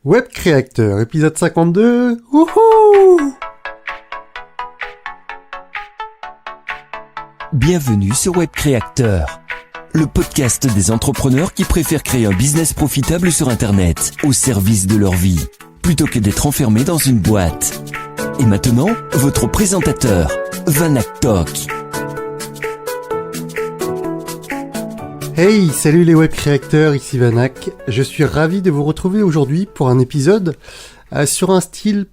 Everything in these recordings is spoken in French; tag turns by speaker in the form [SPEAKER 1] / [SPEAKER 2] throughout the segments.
[SPEAKER 1] Web Créateur, épisode 52. Wouhou!
[SPEAKER 2] Bienvenue sur Web Créateur, le podcast des entrepreneurs qui préfèrent créer un business profitable sur Internet, au service de leur vie, plutôt que d'être enfermés dans une boîte. Et maintenant, votre présentateur, Vanak Tok.
[SPEAKER 1] Hey, salut les web créateurs, ici Vanak. Je suis ravi de vous retrouver aujourd'hui pour un épisode sur un style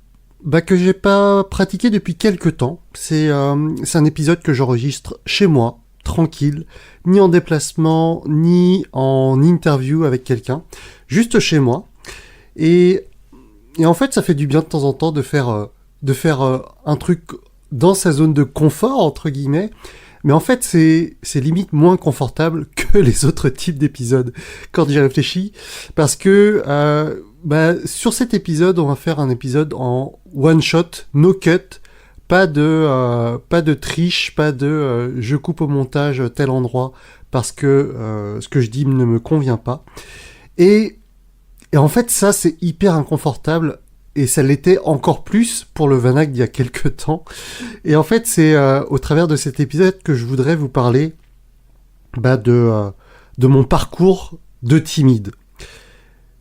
[SPEAKER 1] que j'ai pas pratiqué depuis quelques temps. C'est un épisode que j'enregistre chez moi, tranquille, ni en déplacement, ni en interview avec quelqu'un, juste chez moi. Et en fait, ça fait du bien de temps en temps de faire un truc dans sa zone de confort, entre guillemets. Mais en fait, c'est limite moins confortable que les autres types d'épisodes quand j'y réfléchis. Parce que sur cet épisode, on va faire un épisode en one shot, no cut, pas de triche, pas de je coupe au montage tel endroit parce que ce que je dis ne me convient pas. Et en fait, ça, c'est hyper inconfortable. Et ça l'était encore plus pour le Vanak d'il y a quelques temps. Et en fait, c'est au travers de cet épisode que je voudrais vous parler de mon parcours de timide.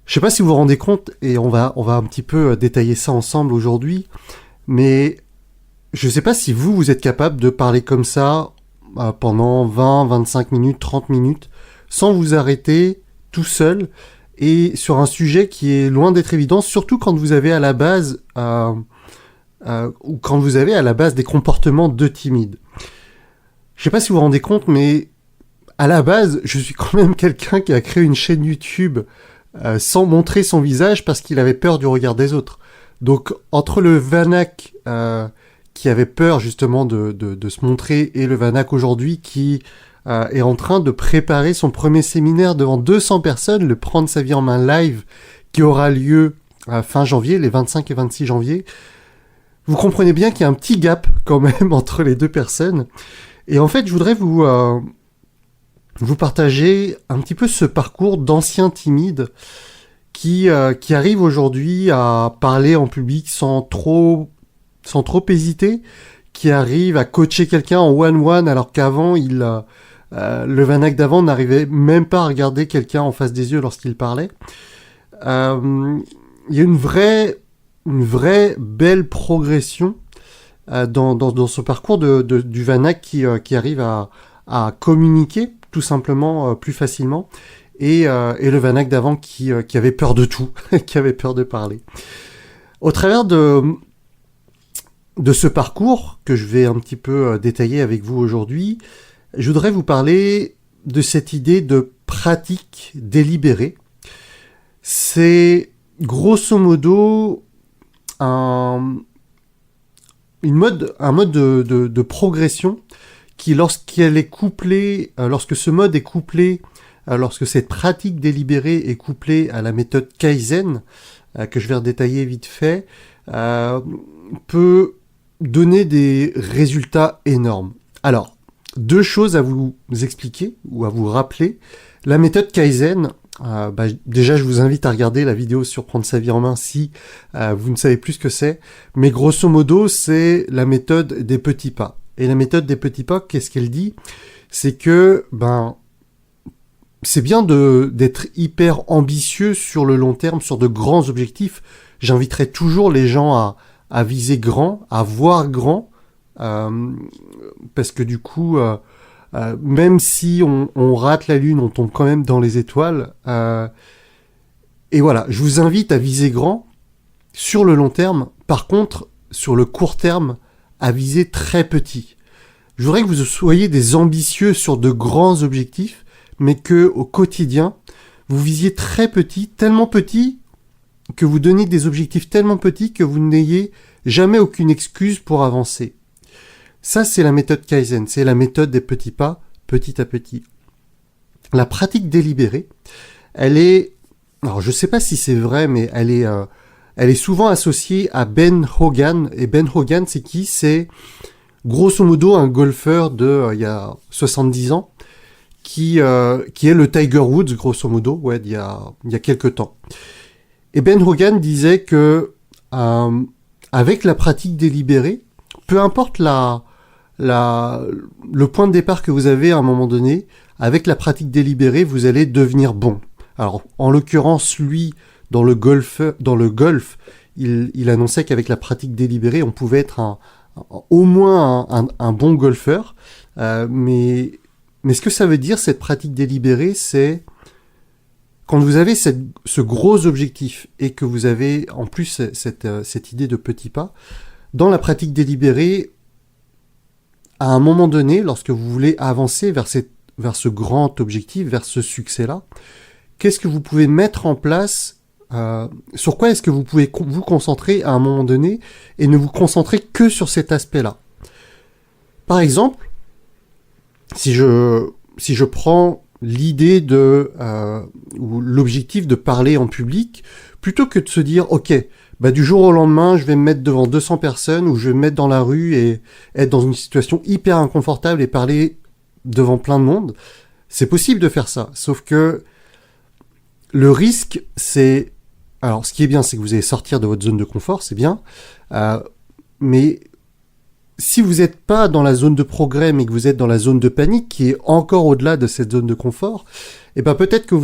[SPEAKER 1] Je sais pas si vous vous rendez compte, et on va un petit peu détailler ça ensemble aujourd'hui, mais je sais pas si vous êtes capable de parler comme ça pendant 20, 25 minutes, 30 minutes, sans vous arrêter tout seul, et sur un sujet qui est loin d'être évident, surtout quand vous avez à la base ou quand vous avez à la base des comportements de timide. Je sais pas si vous vous rendez compte, mais à la base, je suis quand même quelqu'un qui a créé une chaîne YouTube sans montrer son visage parce qu'il avait peur du regard des autres. Donc entre le Vanak qui avait peur justement de se montrer et le Vanak aujourd'hui qui est en train de préparer son premier séminaire devant 200 personnes, le Prendre sa vie en main live, qui aura lieu fin janvier, les 25 et 26 janvier. Vous comprenez bien qu'il y a un petit gap quand même entre les deux personnes. Et en fait, je voudrais vous partager un petit peu ce parcours d'ancien timide qui arrive aujourd'hui à parler en public sans trop hésiter, qui arrive à coacher quelqu'un en one-one alors qu'avant, le Vanak d'avant n'arrivait même pas à regarder quelqu'un en face des yeux lorsqu'il parlait. Il y a une vraie belle progression dans ce parcours du Vanak qui arrive à communiquer tout simplement plus facilement et le Vanak d'avant qui avait peur de tout, qui avait peur de parler. Au travers de ce parcours que je vais un petit peu détailler avec vous aujourd'hui, je voudrais vous parler de cette idée de pratique délibérée. C'est grosso modo un mode de progression qui, lorsque ce mode est couplé, lorsque cette pratique délibérée est couplée à la méthode Kaizen, que je vais redétailler vite fait, peut donner des résultats énormes. Alors, deux choses à vous expliquer ou à vous rappeler. La méthode Kaizen, déjà je vous invite à regarder la vidéo sur Prendre sa vie en main si vous ne savez plus ce que c'est. Mais grosso modo, c'est la méthode des petits pas. Et la méthode des petits pas, qu'est-ce qu'elle dit ? C'est que c'est bien d'être hyper ambitieux sur le long terme, sur de grands objectifs. J'inviterai toujours les gens à viser grand, à voir grand, parce que du coup, même si on rate la lune, on tombe quand même dans les étoiles. Et voilà, je vous invite à viser grand sur le long terme. Par contre, sur le court terme, à viser très petit. Je voudrais que vous soyez des ambitieux sur de grands objectifs, mais que au quotidien, vous visiez très petit, tellement petit que vous donniez des objectifs tellement petits que vous n'ayez jamais aucune excuse pour avancer. Ça, c'est la méthode Kaizen, c'est la méthode des petits pas, petit à petit. La pratique délibérée, elle est... Alors, je ne sais pas si c'est vrai, mais elle est souvent associée à Ben Hogan. Et Ben Hogan, c'est qui ? C'est grosso modo un golfeur il y a 70 ans, qui est le Tiger Woods, grosso modo, il y a quelques temps. Et Ben Hogan disait que avec la pratique délibérée, peu importe le point de départ que vous avez à un moment donné, avec la pratique délibérée, vous allez devenir bon. Alors, en l'occurrence, lui, dans le golf, il annonçait qu'avec la pratique délibérée, on pouvait être au moins un bon golfeur. Mais ce que ça veut dire, cette pratique délibérée, c'est quand vous avez ce gros objectif et que vous avez en plus cette idée de petits pas, dans la pratique délibérée, à un moment donné, lorsque vous voulez avancer vers ce grand objectif, vers ce succès-là, qu'est-ce que vous pouvez mettre en place, sur quoi est-ce que vous pouvez vous concentrer à un moment donné et ne vous concentrer que sur cet aspect-là. Par exemple, si je prends l'idée ou l'objectif de parler en public, plutôt que de se dire, ok, du jour au lendemain, je vais me mettre devant 200 personnes ou je vais me mettre dans la rue et être dans une situation hyper inconfortable et parler devant plein de monde, c'est possible de faire ça. Sauf que le risque, c'est... Alors, ce qui est bien, c'est que vous allez sortir de votre zone de confort, c'est bien. Mais si vous n'êtes pas dans la zone de progrès, mais que vous êtes dans la zone de panique, qui est encore au-delà de cette zone de confort, peut-être que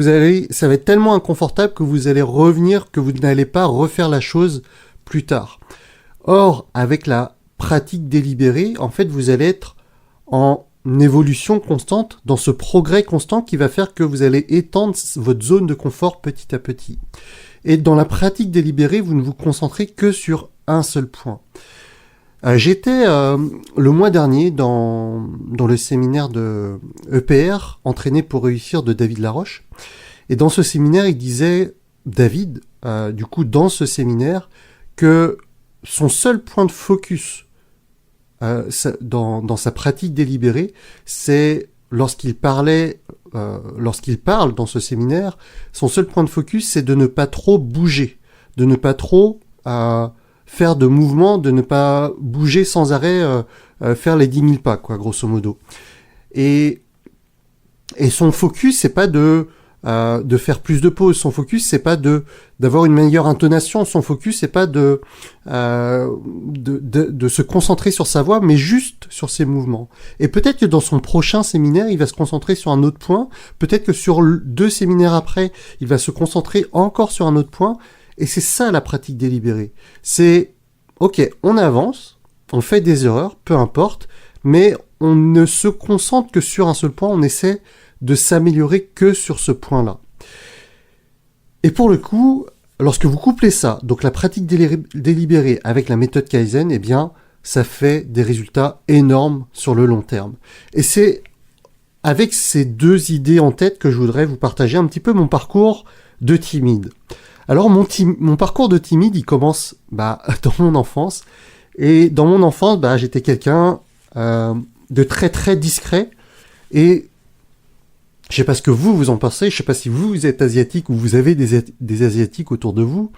[SPEAKER 1] ça va être tellement inconfortable que vous allez revenir, que vous n'allez pas refaire la chose plus tard. Or, avec la pratique délibérée, en fait, vous allez être en évolution constante, dans ce progrès constant qui va faire que vous allez étendre votre zone de confort petit à petit. Et dans la pratique délibérée, vous ne vous concentrez que sur un seul point. J'étais le mois dernier dans le séminaire de EPR, Entraîner pour réussir, de David Laroche. Et dans ce séminaire, il disait, David, dans ce séminaire, que son seul point de focus dans sa pratique délibérée, c'est lorsqu'il parle dans ce séminaire, son seul point de focus, c'est de ne pas trop bouger, de ne pas trop faire de mouvements, de ne pas bouger sans arrêt, faire les 10 000 pas, quoi, grosso modo. Et son focus, c'est pas de faire plus de pauses. Son focus, c'est pas d'avoir une meilleure intonation. Son focus, c'est pas de se concentrer sur sa voix, mais juste sur ses mouvements. Et peut-être que dans son prochain séminaire, il va se concentrer sur un autre point. Peut-être que sur 2 séminaires après, il va se concentrer encore sur un autre point. Et c'est ça la pratique délibérée. C'est, ok, on avance, on fait des erreurs, peu importe, mais on ne se concentre que sur un seul point, on essaie de s'améliorer que sur ce point-là. Et pour le coup, lorsque vous couplez ça, donc la pratique délibérée avec la méthode Kaizen, ça fait des résultats énormes sur le long terme. Et c'est avec ces 2 idées en tête que je voudrais vous partager un petit peu mon parcours de timide. Alors mon parcours de timide, il commence dans mon enfance. Et dans mon enfance, j'étais quelqu'un de très très discret. Et je sais pas ce que vous en pensez, je sais pas si vous êtes asiatique ou vous avez des asiatiques autour de vous.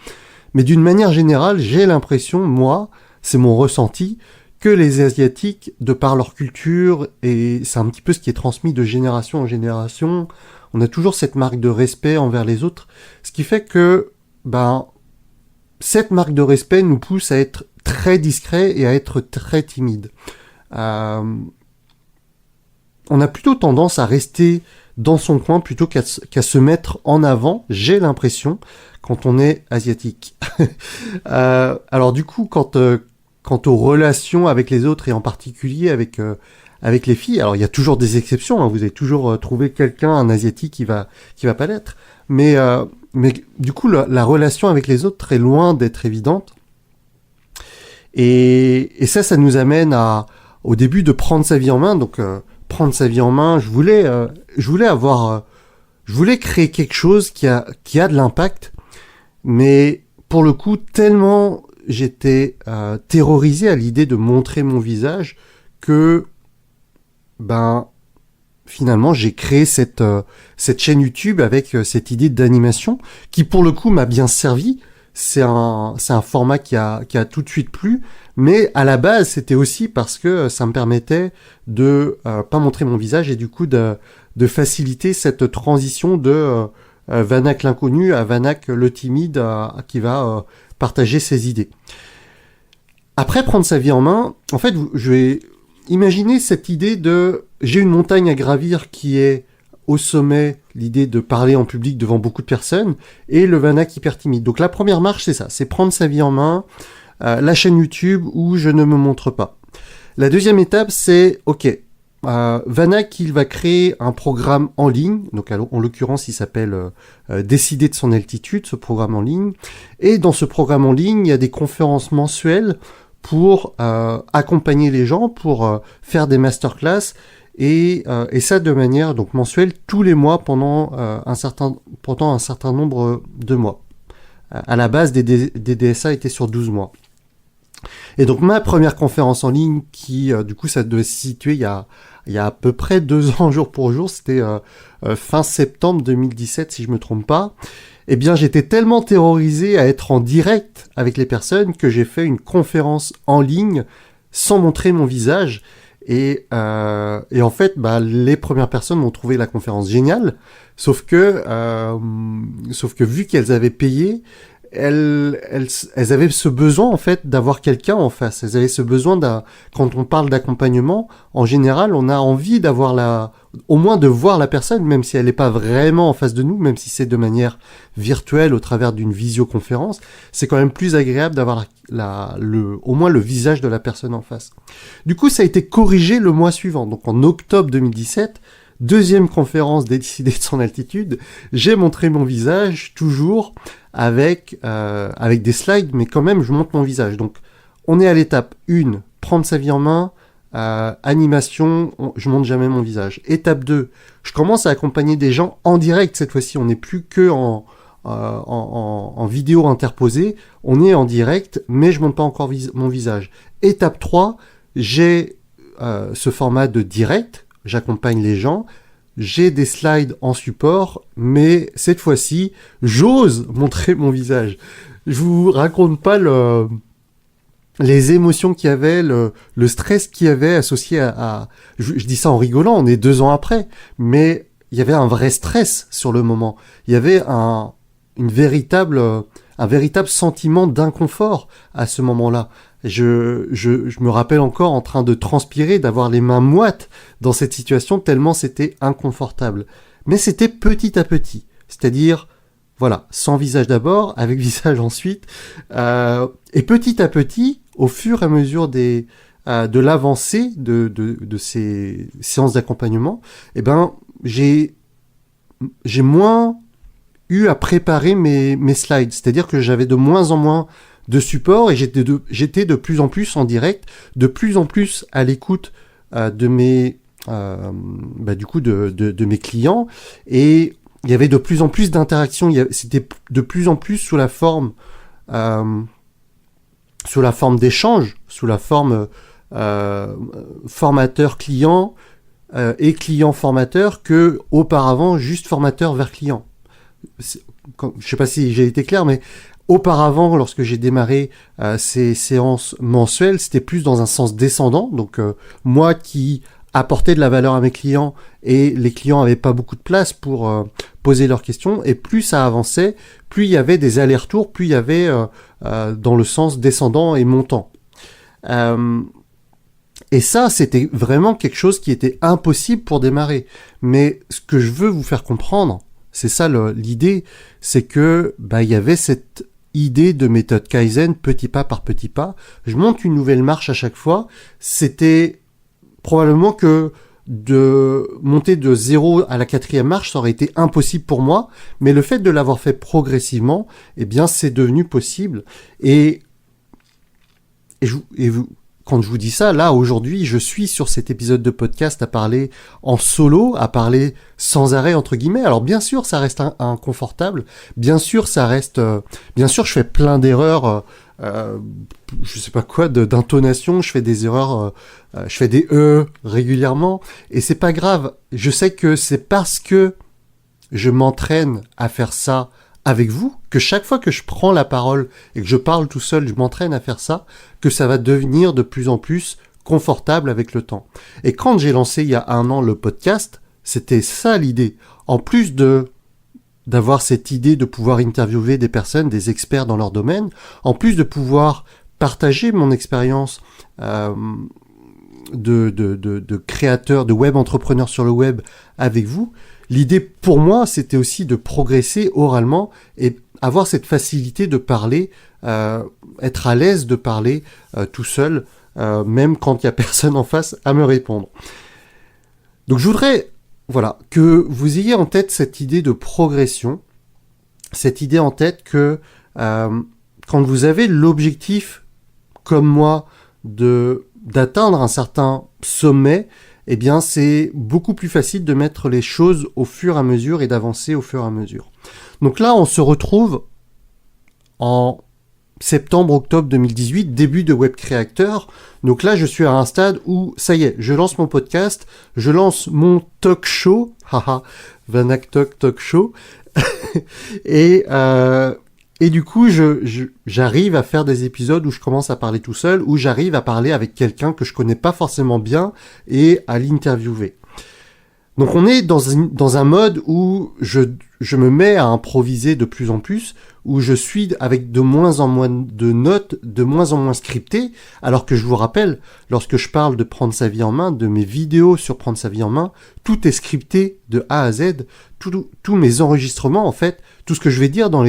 [SPEAKER 1] Mais d'une manière générale, j'ai l'impression, moi, c'est mon ressenti, que les asiatiques, de par leur culture, et c'est un petit peu ce qui est transmis de génération en génération, on a toujours cette marque de respect envers les autres, ce qui fait que cette marque de respect nous pousse à être très discret et à être très timide. On a plutôt tendance à rester dans son coin plutôt qu'à se mettre en avant, j'ai l'impression, quand on est asiatique. Alors du coup, quant aux relations avec les autres et en particulier avec les filles, alors il y a toujours des exceptions, hein, vous allez toujours trouver un asiatique qui va pas l'être, mais du coup la relation avec les autres est loin d'être évidente, et ça nous amène au début de prendre sa vie en main. Donc prendre sa vie en main, je voulais créer quelque chose qui a de l'impact, mais pour le coup tellement j'étais terrorisé à l'idée de montrer mon visage que finalement j'ai créé cette chaîne YouTube avec cette idée d'animation qui pour le coup m'a bien servi. C'est un format qui a tout de suite plu, mais à la base c'était aussi parce que ça me permettait de pas montrer mon visage et du coup de faciliter cette transition de Vanak l'inconnu à Vanak le timide qui va partager ses idées. Après prendre sa vie en main, en fait, je vais imaginer cette idée de j'ai une montagne à gravir qui est au sommet, l'idée de parler en public devant beaucoup de personnes, et le Vanak hyper timide. Donc la première marche, c'est ça, c'est prendre sa vie en main, la chaîne YouTube où je ne me montre pas. La deuxième étape, c'est, ok, Vanak, il va créer un programme en ligne, donc en l'occurrence, il s'appelle Décider de son altitude, ce programme en ligne, et dans ce programme en ligne, il y a des conférences mensuelles pour accompagner les gens, pour faire des masterclass, et ça de manière donc mensuelle tous les mois pendant un certain nombre de mois. À la base, des DSA étaient sur 12 mois. Et donc ma première conférence en ligne, qui du coup ça devait se situer il y a à peu près 2 ans jour pour jour, c'était fin septembre 2017 si je me trompe pas. Eh bien j'étais tellement terrorisé à être en direct avec les personnes que j'ai fait une conférence en ligne sans montrer mon visage. Et en fait, les premières personnes m'ont trouvé la conférence géniale, sauf que vu qu'elles avaient payé, elles avaient ce besoin en fait d'avoir quelqu'un en face. Elles avaient ce besoin quand on parle d'accompagnement, en général, on a envie au moins de voir la personne, même si elle n'est pas vraiment en face de nous, même si c'est de manière virtuelle au travers d'une visioconférence, c'est quand même plus agréable d'avoir au moins le visage de la personne en face. Du coup, ça a été corrigé le mois suivant. Donc en octobre 2017, deuxième conférence Décider de son altitude, j'ai montré mon visage, toujours avec des slides, mais quand même je montre mon visage. Donc on est à l'étape 1, prendre sa vie en main, animation, je montre jamais mon visage. Étape 2, je commence à accompagner des gens en direct cette fois-ci, on n'est plus que en vidéo interposée, on est en direct, mais je montre pas encore mon visage. Étape 3, j'ai ce format de direct, j'accompagne les gens, j'ai des slides en support, mais cette fois-ci, j'ose montrer mon visage. Je vous raconte pas les émotions qu'il y avait, le stress qu'il y avait associé je dis ça en rigolant, on est 2 ans après, mais il y avait un vrai stress sur le moment. Il y avait un véritable sentiment d'inconfort à ce moment-là. Je me rappelle encore en train de transpirer, d'avoir les mains moites dans cette situation, tellement c'était inconfortable. Mais c'était petit à petit. C'est-à-dire, voilà, sans visage d'abord, avec visage ensuite. Et petit à petit, au fur et à mesure de l'avancée de ces séances d'accompagnement, j'ai moins eu à préparer mes slides. C'est-à-dire que j'avais de moins en moins de support et j'étais de plus en plus en direct, de plus en plus à l'écoute de mes mes clients, et il y avait de plus en plus d'interactions. C'était de plus en plus sous la forme d'échange, sous la forme formateur client et client formateur, que auparavant juste formateur vers client. Je sais pas si j'ai été clair, mais auparavant, lorsque j'ai démarré ces séances mensuelles, c'était plus dans un sens descendant. Donc moi qui apportais de la valeur à mes clients, et les clients n'avaient pas beaucoup de place pour poser leurs questions, et plus ça avançait, plus il y avait des allers-retours, plus il y avait dans le sens descendant et montant. Et ça, c'était vraiment quelque chose qui était impossible pour démarrer. Mais ce que je veux vous faire comprendre, c'est ça l'idée, c'est que il y avait cette idée de méthode Kaizen, petit pas par petit pas. Je monte une nouvelle marche à chaque fois. C'était probablement que de monter de 0 à la 4e marche, ça aurait été impossible pour moi. Mais le fait de l'avoir fait progressivement, c'est devenu possible. Et quand je vous dis ça, là, aujourd'hui, je suis sur cet épisode de podcast à parler en solo, à parler sans arrêt, entre guillemets. Alors, bien sûr, ça reste inconfortable. Bien sûr, bien sûr, je fais plein d'erreurs, je sais pas quoi, d'intonation. Je fais des erreurs, je fais des régulièrement. Et c'est pas grave. Je sais que c'est parce que je m'entraîne à faire ça avec vous, que chaque fois que je prends la parole et que je parle tout seul, je m'entraîne à faire ça, que ça va devenir de plus en plus confortable avec le temps. Et quand j'ai lancé il y a 1 an le podcast, c'était ça l'idée. En plus de d'avoir cette idée de pouvoir interviewer des personnes, des experts dans leur domaine, en plus de pouvoir partager mon expérience de créateur, de web entrepreneur sur le web avec vous. L'idée pour moi, c'était aussi de progresser oralement et avoir cette facilité de parler, être à l'aise de parler tout seul, même quand il n'y a personne en face à me répondre. Donc je voudrais que vous ayez en tête cette idée de progression, cette idée en tête que quand vous avez l'objectif, comme moi, d'atteindre un certain sommet, eh bien c'est beaucoup plus facile de mettre les choses au fur et à mesure et d'avancer au fur et à mesure. Donc là, on se retrouve en septembre-octobre 2018, début de Web Créateur. Donc là, je suis à un stade où, ça y est, je lance mon podcast, je lance mon talk show, haha, Vanak Talk Show, et du coup, j'arrive à faire des épisodes où je commence à parler tout seul, où j'arrive à parler avec quelqu'un que je connais pas forcément bien et à l'interviewer. Donc on est dans un mode où je me mets à improviser de plus en plus, où je suis avec de moins en moins de notes, de moins en moins scriptées, alors que je vous rappelle, lorsque je parle de prendre sa vie en main, de mes vidéos sur prendre sa vie en main, tout est scripté de A à Z, tous mes enregistrements en fait, tout ce que je vais dire dans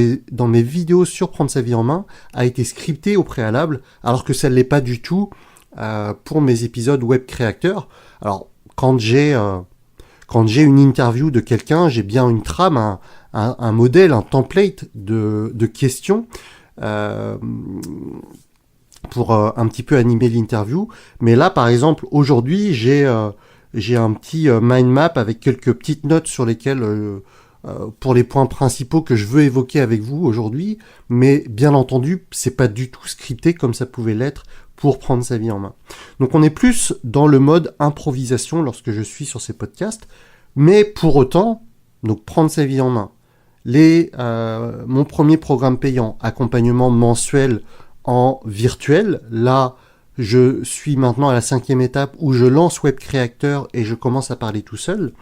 [SPEAKER 1] mes vidéos sur prendre sa vie en main a été scripté au préalable, alors que ça ne l'est pas du tout pour mes épisodes Web Créateur. Alors quand j'ai une interview de quelqu'un, j'ai bien une trame, un modèle, un template de questions pour un petit peu animer l'interview. Mais là, par exemple, aujourd'hui, j'ai un petit mind map avec quelques petites notes sur lesquelles, pour les points principaux que je veux évoquer avec vous aujourd'hui. Mais bien entendu, c'est pas du tout scripté comme ça pouvait l'être pour prendre sa vie en main. Donc on est plus dans le mode improvisation lorsque je suis sur ces podcasts, mais pour autant, donc prendre sa vie en main. Mon premier programme payant, accompagnement mensuel en virtuel, là je suis maintenant à la 5e étape où je lance Web Créateur et je commence à parler tout seul.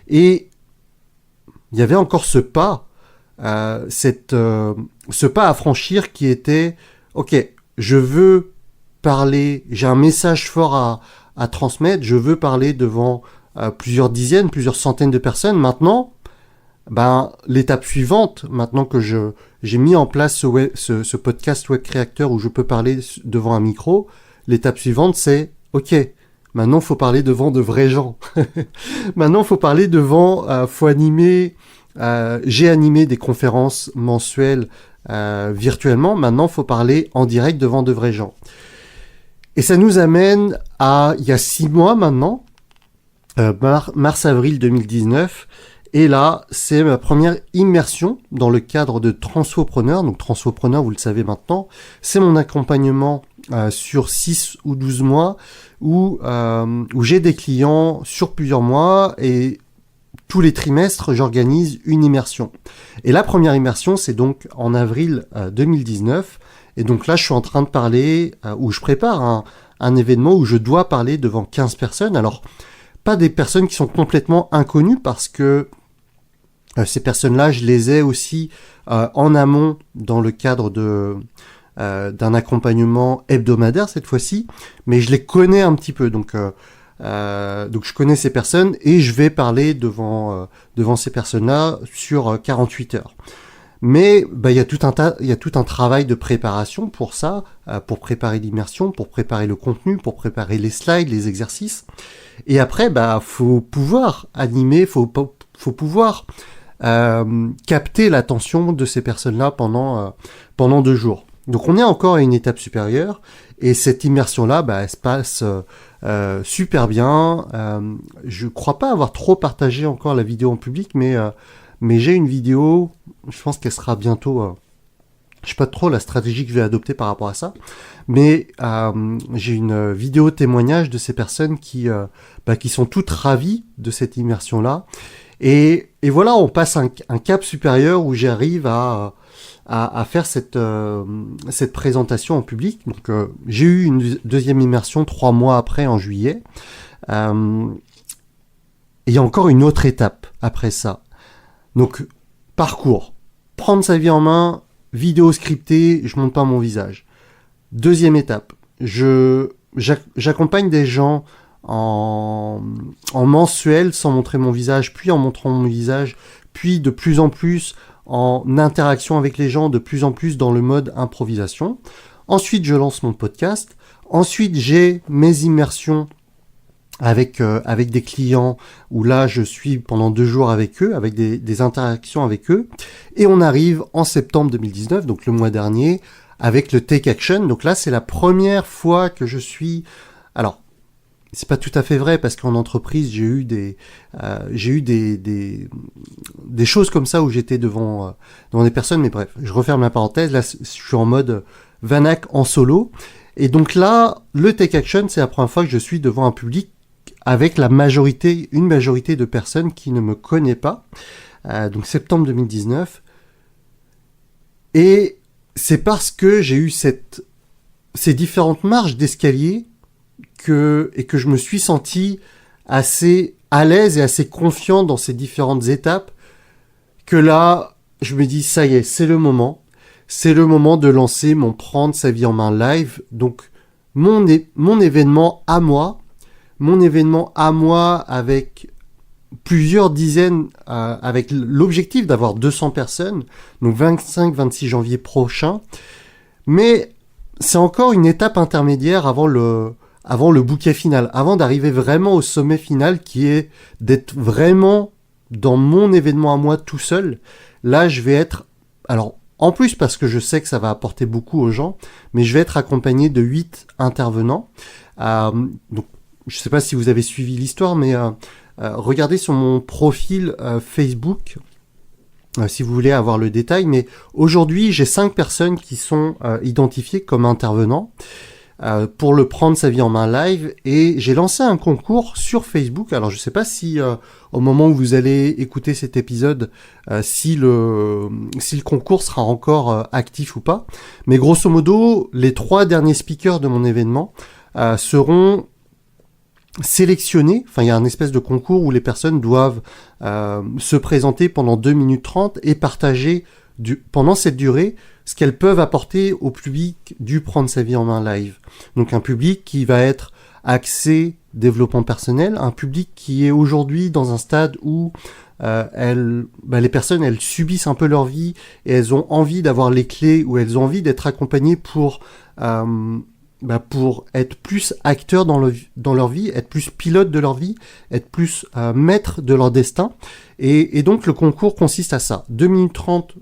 [SPEAKER 1] Et il y avait encore ce pas, ce pas à franchir qui était, ok, je veux parler, j'ai un message fort à transmettre, je veux parler devant plusieurs dizaines, plusieurs centaines de personnes. Maintenant, l'étape suivante, maintenant que j'ai mis en place ce podcast Web Créateur où je peux parler devant un micro, l'étape suivante c'est, ok, maintenant faut parler devant de vrais gens. Maintenant faut parler devant, faut animer, j'ai animé des conférences mensuelles virtuellement, maintenant faut parler en direct devant de vrais gens. Et ça nous amène à, il y a 6 mois maintenant, mars-avril 2019, et là, c'est ma première immersion dans le cadre de Transfopreneur. Donc Transfopreneur, vous le savez maintenant, c'est mon accompagnement sur 6 ou 12 mois où j'ai des clients sur plusieurs mois et tous les trimestres, j'organise une immersion. Et la première immersion, c'est donc en avril 2019. Et donc là, je suis en train de parler, où je prépare un événement où je dois parler devant 15 personnes. Alors, pas des personnes qui sont complètement inconnues parce que ces personnes-là, je les ai aussi en amont dans le cadre d'un accompagnement hebdomadaire cette fois-ci, mais je les connais un petit peu. Donc je connais ces personnes et je vais parler devant ces personnes-là sur 48 heures. Mais il y a tout un travail de préparation pour ça, pour préparer l'immersion, pour préparer le contenu, pour préparer les slides, les exercices. Et après, faut pouvoir animer, faut pouvoir capter l'attention de ces personnes-là pendant 2 jours. Donc on est encore à une étape supérieure et cette immersion-là, elle se passe super bien. Je crois pas avoir trop partagé encore la vidéo en public, mais j'ai une vidéo, je pense qu'elle sera bientôt... je sais pas trop la stratégie que je vais adopter par rapport à ça, mais j'ai une vidéo témoignage de ces personnes qui sont toutes ravies de cette immersion-là. Et voilà, on passe un cap supérieur où j'arrive à faire cette présentation en public. Donc j'ai eu une deuxième immersion 3 mois après, en juillet. Et il y a encore une autre étape après ça. Donc parcours. Prendre sa vie en main, vidéo scriptée, je montre pas mon visage. Deuxième étape, j'accompagne des gens en mensuel sans montrer mon visage, puis en montrant mon visage, puis de plus en plus en interaction avec les gens, de plus en plus dans le mode improvisation. Ensuite, je lance mon podcast. Ensuite, j'ai mes immersions avec des clients où là, je suis pendant 2 jours avec eux, avec des interactions avec eux. Et on arrive en septembre 2019, donc le mois dernier, avec le Take Action. Donc là, c'est la première fois que je suis... Alors, c'est pas tout à fait vrai parce qu'en entreprise, j'ai eu des choses comme ça où j'étais devant des personnes. Mais bref, je referme la parenthèse. Là, je suis en mode Vanak en solo. Et donc là, le Take Action, c'est la première fois que je suis devant un public avec une majorité de personnes qui ne me connaissent pas. Donc septembre 2019. Et c'est parce que j'ai eu ces différentes marches d'escalier que je me suis senti assez à l'aise et assez confiant dans ces différentes étapes que là, je me dis, ça y est, c'est le moment. C'est le moment de lancer mon Prendre sa vie en main live. Donc, mon événement à moi avec plusieurs dizaines, avec l'objectif d'avoir 200 personnes, donc 25-26 janvier prochain. Mais c'est encore une étape intermédiaire avant le bouquet final, avant d'arriver vraiment au sommet final qui est d'être vraiment dans mon événement à moi tout seul. Là, je vais être... Alors, en plus, parce que je sais que ça va apporter beaucoup aux gens, mais je vais être accompagné de 8 intervenants. Donc, je ne sais pas si vous avez suivi l'histoire, mais regardez sur mon profil Facebook, si vous voulez avoir le détail. Mais aujourd'hui, j'ai 5 personnes qui sont identifiées comme intervenants pour le Prendre sa vie en main live. Et j'ai lancé un concours sur Facebook. Alors, je ne sais pas si au moment où vous allez écouter cet épisode, si le concours sera encore actif ou pas. Mais grosso modo, les 3 derniers speakers de mon événement seront sélectionnés. Enfin, il y a un espèce de concours où les personnes doivent se présenter pendant 2 minutes 30 et partager pendant cette durée ce qu'elles peuvent apporter au public du Prendre sa vie en main live. Donc un public qui va être axé développement personnel, un public qui est aujourd'hui dans un stade où les personnes, elles subissent un peu leur vie et elles ont envie d'avoir les clés, ou elles ont envie d'être accompagnées pour être plus acteurs dans leur vie, être plus pilote de leur vie, être plus maître de leur destin. Et donc le concours consiste à ça. 2 minutes 30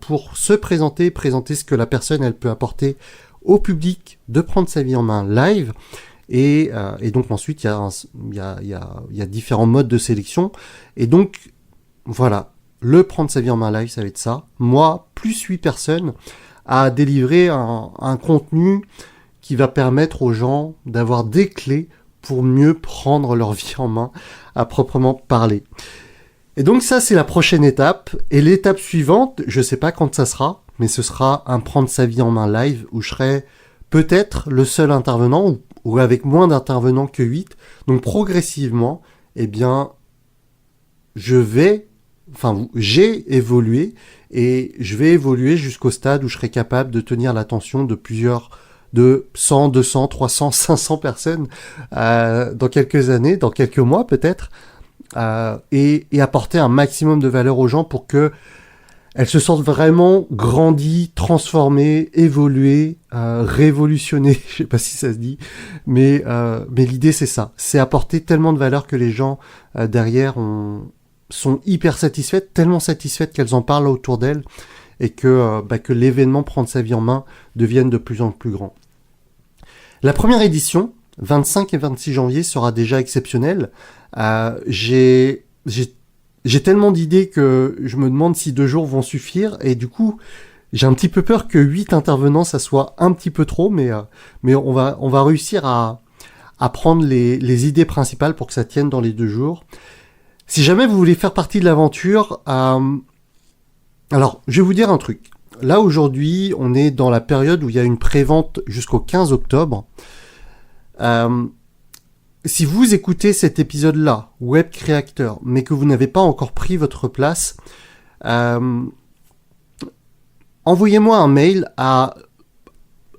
[SPEAKER 1] pour se présenter ce que la personne elle peut apporter au public de Prendre sa vie en main live. Et donc ensuite il y a différents modes de sélection. Et donc voilà, le Prendre sa vie en main live, ça va être ça. Moi, plus 8 personnes à délivrer un contenu qui va permettre aux gens d'avoir des clés pour mieux prendre leur vie en main, à proprement parler. Et donc ça, c'est la prochaine étape. Et l'étape suivante, je sais pas quand ça sera, mais ce sera un Prendre sa vie en main live où je serai peut-être le seul intervenant ou avec moins d'intervenants que 8. Donc progressivement, eh bien, j'ai évolué et je vais évoluer jusqu'au stade où je serai capable de tenir l'attention de 100, 200, 300, 500 personnes dans quelques années, dans quelques mois peut-être, et apporter un maximum de valeur aux gens pour que elles se sentent vraiment grandies, transformées, évoluées, révolutionnées. Je sais pas si ça se dit, mais l'idée c'est ça, c'est apporter tellement de valeur que les gens derrière sont hyper satisfaites, tellement satisfaites qu'elles en parlent autour d'elles, et que l'événement Prendre sa vie en main devienne de plus en plus grand. La première édition, 25 et 26 janvier, sera déjà exceptionnelle. J'ai tellement d'idées que je me demande si 2 jours vont suffire, et du coup, j'ai un petit peu peur que 8 intervenants, ça soit un petit peu trop, mais on va réussir à prendre les idées principales pour que ça tienne dans les 2 jours. Si jamais vous voulez faire partie de l'aventure, alors, je vais vous dire un truc. Là, aujourd'hui, on est dans la période où il y a une prévente jusqu'au 15 octobre. Si vous écoutez cet épisode-là, Web Créateur, mais que vous n'avez pas encore pris votre place, Envoyez-moi un mail à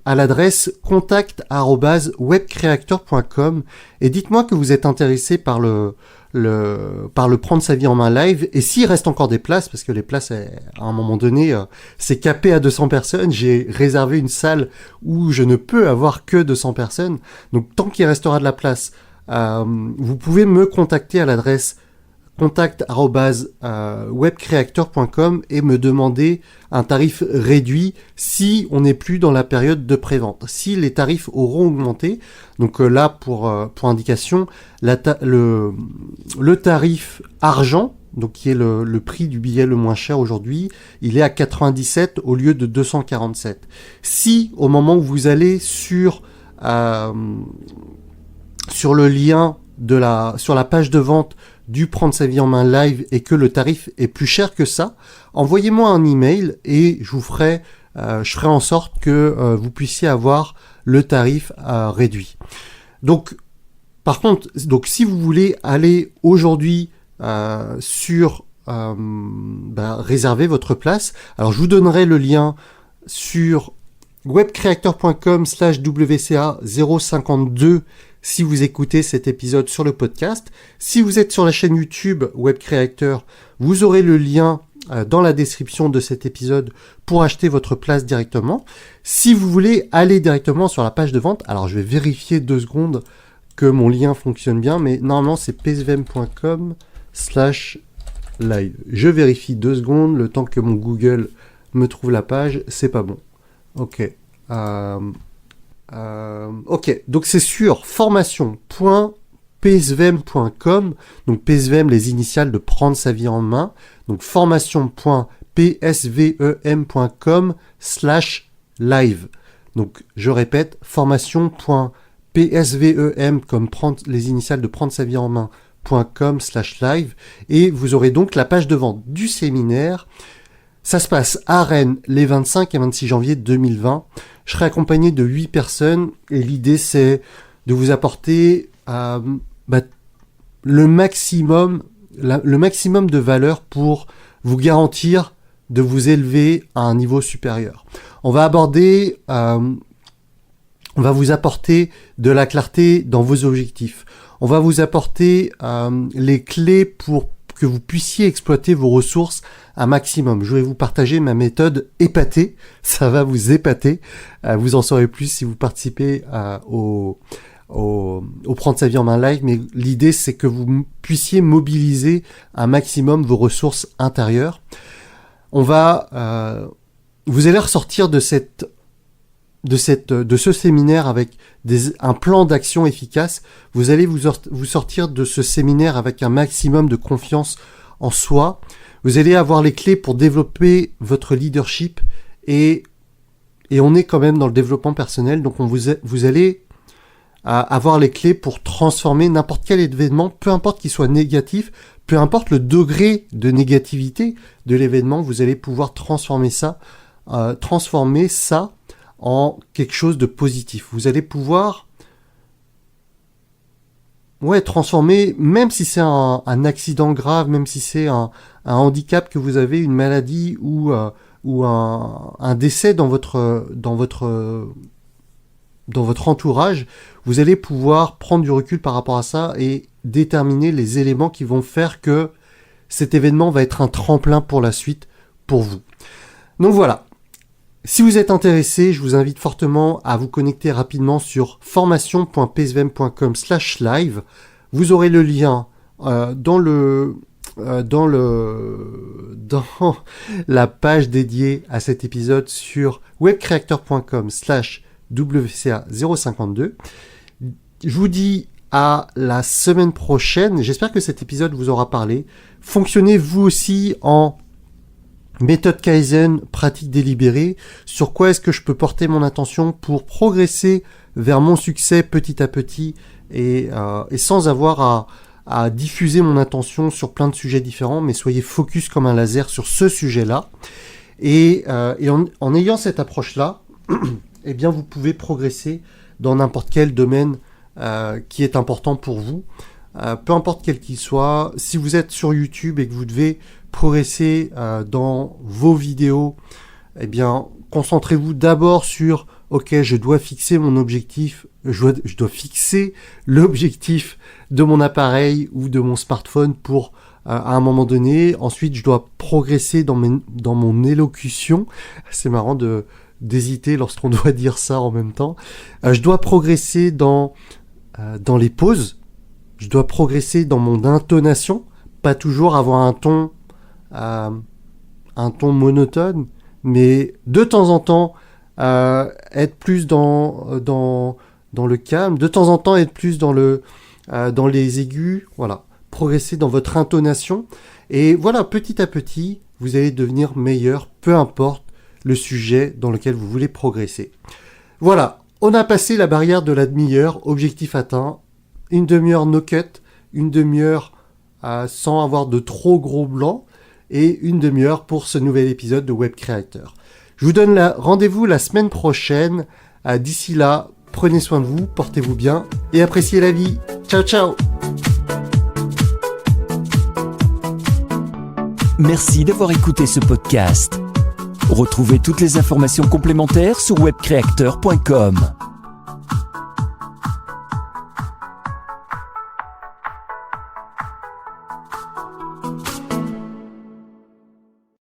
[SPEAKER 1] l'adresse contact@webcreator.com et dites-moi que vous êtes intéressé par le prendre sa vie en main live, et s'il reste encore des places, parce que les places à un moment donné c'est capé à 200 personnes, j'ai réservé une salle où je ne peux avoir que 200 personnes, donc tant qu'il restera de la place, vous pouvez me contacter à l'adresse contact@webcreator.com et me demander un tarif réduit si on n'est plus dans la période de prévente. Si les tarifs auront augmenté, donc là pour indication, le tarif argent, donc qui est le prix du billet le moins cher aujourd'hui, il est à 97 au lieu de 247. Si au moment où vous allez sur le lien sur la page de vente du Prendre sa vie en main live et que le tarif est plus cher que ça, envoyez-moi un email et je ferai en sorte que vous puissiez avoir le tarif réduit. Donc, par contre, si vous voulez aller aujourd'hui réserver votre place, alors je vous donnerai le lien sur webcreator.com/WCA052 si vous écoutez cet épisode sur le podcast. Si vous êtes sur la chaîne YouTube Web Creator, vous aurez le lien dans la description de cet épisode pour acheter votre place directement. Si vous voulez aller directement sur la page de vente, alors je vais vérifier 2 secondes que mon lien fonctionne bien, mais normalement c'est psvm.com/live. Je vérifie 2 secondes, le temps que mon Google me trouve la page, c'est pas bon. Ok. Ok, donc c'est sur formation.psvm.com, donc PSVM les initiales de prendre sa vie en main, donc formation.psvem.com/live. Donc je répète, formation.psvem comme prendre les initiales de prendre sa vie en main.com/live, et vous aurez donc la page de vente du séminaire. Ça se passe à Rennes les 25 et 26 janvier 2020. Je serai accompagné de 8 personnes et l'idée c'est de vous apporter le maximum de valeur pour vous garantir de vous élever à un niveau supérieur. On va vous apporter de la clarté dans vos objectifs. On va vous apporter les clés pour que vous puissiez exploiter vos ressources un maximum. Je vais vous partager ma méthode épatée. Ça va vous épater. Vous en saurez plus si vous participez au Prendre sa vie en main live. Mais l'idée, c'est que vous puissiez mobiliser un maximum vos ressources intérieures. Vous allez ressortir de ce séminaire avec un plan d'action efficace. Vous allez vous sortir de ce séminaire avec un maximum de confiance en soi. Vous allez avoir les clés pour développer votre leadership et on est quand même dans le développement personnel. Donc vous allez avoir les clés pour transformer n'importe quel événement, peu importe qu'il soit négatif, peu importe le degré de négativité de l'événement, vous allez pouvoir transformer ça en quelque chose de positif. Vous allez pouvoir transformer, même si c'est un accident grave, même si c'est un handicap que vous avez, une maladie ou un décès dans votre entourage, vous allez pouvoir prendre du recul par rapport à ça et déterminer les éléments qui vont faire que cet événement va être un tremplin pour la suite pour vous. Donc voilà. Si vous êtes intéressé, je vous invite fortement à vous connecter rapidement sur formation.psvm.com/live. Vous aurez le lien dans la page dédiée à cet épisode sur webcreator.com/WCA052. Je vous dis à la semaine prochaine. J'espère que cet épisode vous aura parlé. Fonctionnez vous aussi en méthode Kaizen, pratique délibérée. Sur quoi est-ce que je peux porter mon attention pour progresser vers mon succès petit à petit et sans avoir à diffuser mon attention sur plein de sujets différents, mais soyez focus comme un laser sur ce sujet-là. Et en ayant cette approche-là, eh bien vous pouvez progresser dans n'importe quel domaine qui est important pour vous. peu importe quel qu'il soit. Si vous êtes sur YouTube et que vous devez progresser dans vos vidéos, eh bien, concentrez-vous d'abord sur ok, je dois fixer mon objectif, je dois fixer l'objectif de mon appareil ou de mon smartphone pour à un moment donné. Ensuite, je dois progresser dans mon élocution. C'est marrant d'hésiter lorsqu'on doit dire ça en même temps. Je dois progresser dans les pauses. Je dois progresser dans mon intonation, pas toujours avoir un ton monotone, mais de temps en temps être plus dans le calme, de temps en temps être plus dans les aigus, voilà, progresser dans votre intonation, et voilà, petit à petit, vous allez devenir meilleur, peu importe le sujet dans lequel vous voulez progresser. Voilà, on a passé la barrière de la demi-heure, objectif atteint, une demi-heure no cut, une demi-heure sans avoir de trop gros blancs, et une demi-heure pour ce nouvel épisode de Web Creator. Je vous donne rendez-vous la semaine prochaine. D'ici là, prenez soin de vous, portez-vous bien et appréciez la vie. Ciao, ciao!
[SPEAKER 2] Merci d'avoir écouté ce podcast. Retrouvez toutes les informations complémentaires sur webcreator.com.